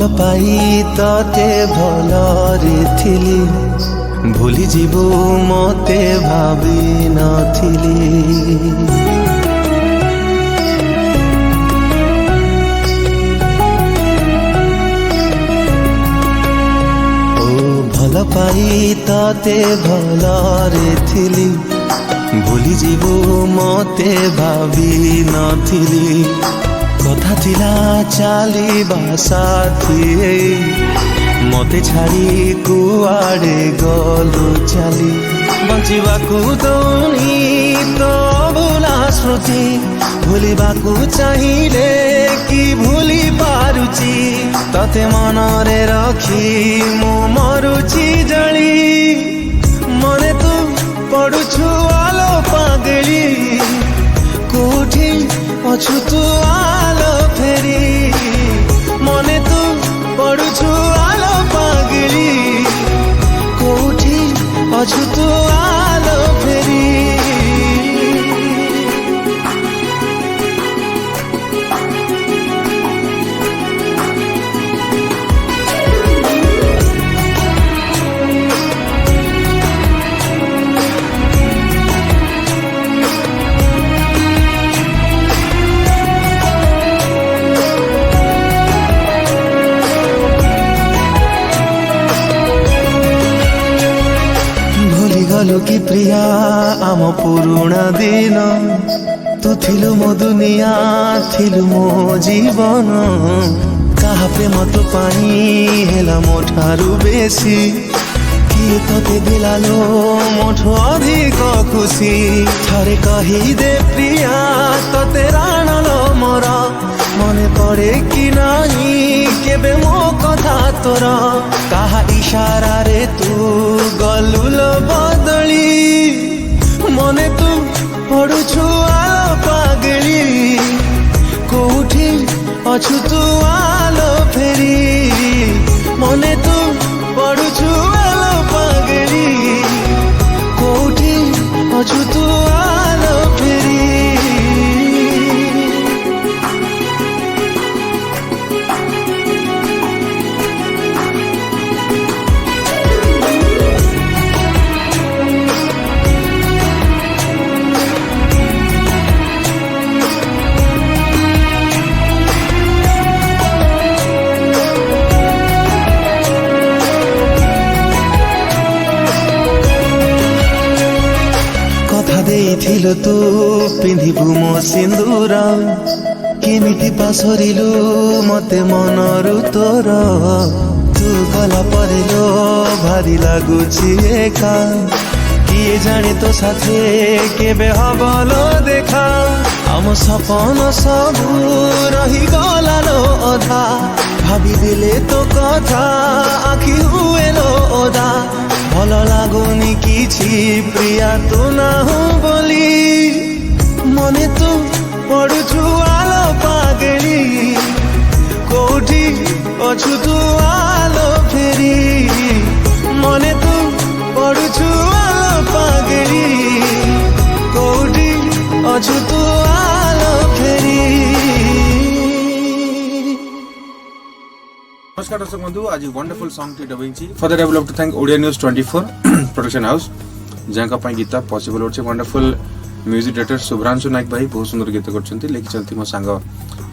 ଭଲ ପାଇ ତତେ ଭଲରେ ଥିଲି ଭୁଲି ଯିବୁ ମତେ ଭାବି ନଥିଲି। ଭଲ ପାଇ ତତେ ଭଲରେ ଥିଲି ଭୁଲି ଯିବୁ ମତେ ଭାବି ନଥିଲି। କଥା ଥିଲା ଚାଲିବା ସାଥୀ ମତେ ଛାଡ଼ି କୁଆଡ଼େ ଗଲୁ ଚାଲି। ବଞ୍ଚିବାକୁ ଦଉନି ତ ଭୁଲା ସ୍ମୃତି ଭୁଲିବାକୁ ଚାହିଁଲେ କି ଭୁଲି ପାରୁଛି। ତତେ ମନରେ ରଖି ମୁଁ ମରୁଛି ଜଳି। ମନେ ତୁ ପଡୁଛୁ ଆଲୋ ପାଗଳି କୋଉଠି ଅଛୁ ତୁ ଆଲୋ ଫେରି। ମନେ ତୁ ପଡୁଛୁ ଆଲୋ ପାଗଳି କୋଉଠି ଅଛୁ ତୁ ଆଲୋ ଫେରି। ଗଲୁ କି ପ୍ରିୟା ଆମ ପୁରୁଣା ଦିନ ତୁ ଥିଲୁ ମୋ ଦୁନିଆ ଥିଲୁ ମୋ ଜୀବନ। କାହା ପ୍ରେମ ତୋ ପାଇଁ ହେଲା ମୋ ଠାରୁ ବେଶୀ କିଏ ତତେ ଦିଲାଲୋ ମୋଠୁ ଅଧିକ ଖୁସି। ଥରେ କହିଦେ ପ୍ରିୟା ତତେ ରାଣଲୋ ମୋର ମନେ ପଡ଼େ କି ନାହିଁ କେବେ ମୋ କଥା ତୋର। କାହା ଇଶାରାରେ ତୁ ଗଲୁଲୋ ବଦଳି। ମନେ ତୁ ପଡୁଛୁ ଆଲୋ ପାଗଳି କୋଉଠି ଅଛୁ ତୁ ଆଲୋ ଫେରି। ମନେ ତୁ ପଡୁଛୁ ଆଲୋ ପାଗଳି କୋଉଠି ଅଛୁ ତୁ ଆଲୋ ଫେରି। ଦେଇଥିଲୁ ତୁ ପିନ୍ଧିବୁ ମୋ ସିନ୍ଦୁର କେମିତି ପାସରିଲୁ ମତେ ମନରୁ ତୋର। ତୁ ଗଲା ପରେ ଲୋ ଭାରି ଲାଗୁଛି ଏକା କିଏ ଜାଣେ ତୋ ସାଥେ କେବେ ହବଲୋ ଦେଖା। ଆମ ସପନ ସବୁ ରହିଗଲା ଲୋ ଅଧା ଭାବିଦେଲେ ତୋ କଥା ଆଖି ହୁଏ ଲୋ ଓଦା। ଭଲ ଲାଗୁନି କିଛି ପ୍ରିୟା ତୁ ନାହୁଁ ବୋଲି। ମନେ ତୁ ପଡୁଛୁ ଆଲୋ ପାଗଳି କୋଉଠି ଅଛୁ ତୁ ଆଲୋ ଫେରି। ମନେ ତୁ ପଡୁଛୁ ଆଲୋ ପାଗଳି କୋଉଠି ଅଛୁ ତୁ ଆଲୋ ଫେରି। नमस्कार दर्शक बंधु आज वंडरफुल सॉन्ग टी dubbing for that I would love to thank Odia news 24 production house जहाँ का गीत पॉसिबल होचे। Wonderful music director Subhranshu Nayak भाई बहुत सुंदर गीत करछंती लिखिछंती मो सांग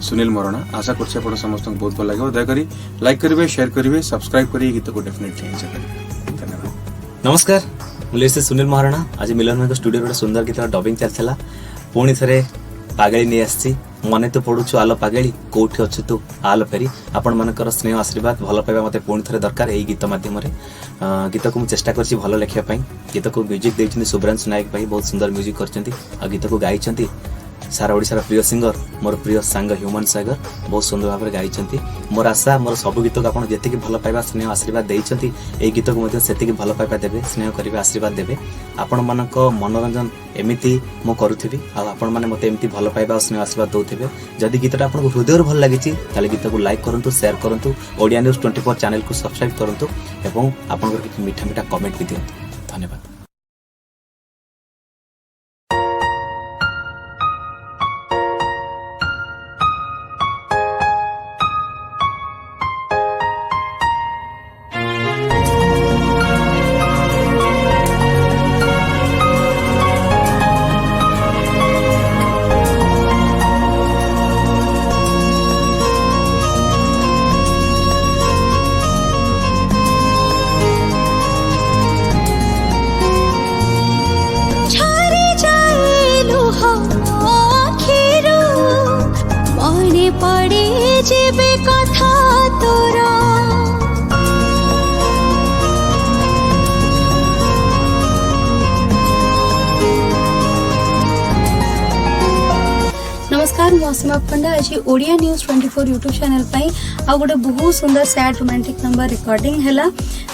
सुनील मोरणा। आशा करछे आपण समस्त बहुत भल लागो। दया करी लाइक करिवे शेयर करिवे सब्सक्राइब करी गीत को डेफिनेटली एंजॉय करिवे। धन्यवाद। नमस्कार मुझे सुनील महाराणा। आज मिलन भाई स्टूडियो गोटे सुंदर गीत डबिंग चलता पुणी थे पागली नहीं आसी। मने तो पड़ुछु आलो पागली कोठी अच्छु तू आलो फेरी। आपण मानकर स्नेह आशीर्वाद भल पाइबा मते पुणी थे दरकार। यही गीत माध्यम गीत को मुझे चेष्टा करछि भल लिखिया पई। गीत को म्यूजिक देइछिन शुभ्रांशु नायक भाई बहुत सुंदर म्यूजिक करछंती। आ गीत को गाइछंती सारा ओडिशार प्रिय सिंगर मोर प्रिय सांग ह्यूमन सागर बहुत सुंदर भाव में गाइछंती। मोर आशा मोर सब गीत को आपण जेतिकी भल पाइबा स्नेह आशीर्वाद देइछंती एई गीत को मध्ये सेतिकी भल पाइबा देबे स्नेह करिवे आशीर्वाद देबे। आपण मानक मनोरंजन एमिति मो करूथिबी आ आपण माने मते एमिति भल पाइबा स्नेह आशीर्वाद दउथिबे। जदि गीतटा आपण हृदय भल लागिछि ताले गीत को लाइक करंतु शेयर करंतु ओडिया न्यूज 24 चैनल को सब्सक्राइब करंतु एवं आपण किछि मीठा मीठा कमेंट भी दियंतु। धन्यवाद। नमस्कार मु असीमा पंडा आज ओडिया न्यूज 24 यूट्यूब चैनल पाई आ गोटे बहुत सुंदर सैड रोमांटिक नंबर रिकॉर्डिंग हैला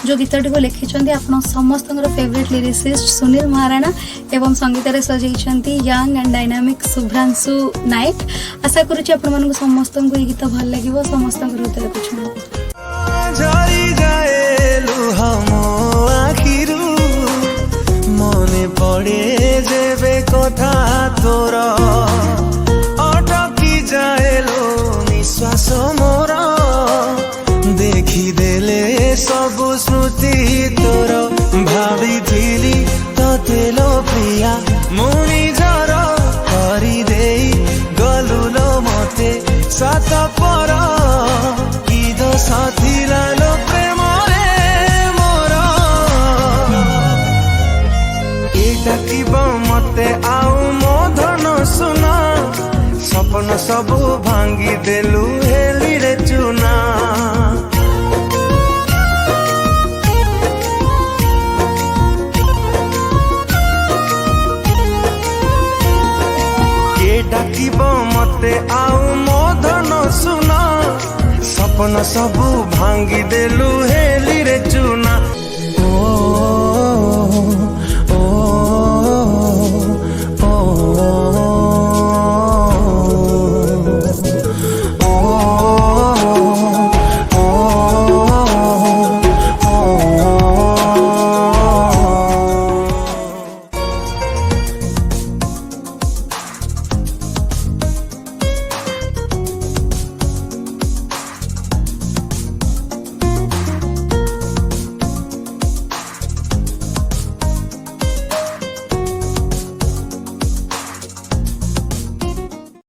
जो गीतटी को लिखिछंती आपण समस्त फेवरेट लिरिसिस्ट सुनील महाराणा एवं संगीत रे सजेइछंती यंग एंड डायनामिक शुभ्रांशु नायक। आशा करूची आपण मानको समस्त को गीत भल लागिवो समस्त हृदय को छुइबो। झरी जाए लुह मो आखिरु मने पड़े जेबे कथा तोर अटकी जाए लो निश्वास मोर देखी देले सब स्मृति तोर भाविथिली तते लो प्रिया मुनि जर करी देई गलु लो मते सात पर कि दोष थिला लो प्रेम रे मोर डाकिब मते आउ मो धन सुना सपन सबु भांगी देलु हेली रे चुना के डाकिब मते आउ मो धन सुना सपन सबु भांगी देलु हेली रे चुना ओ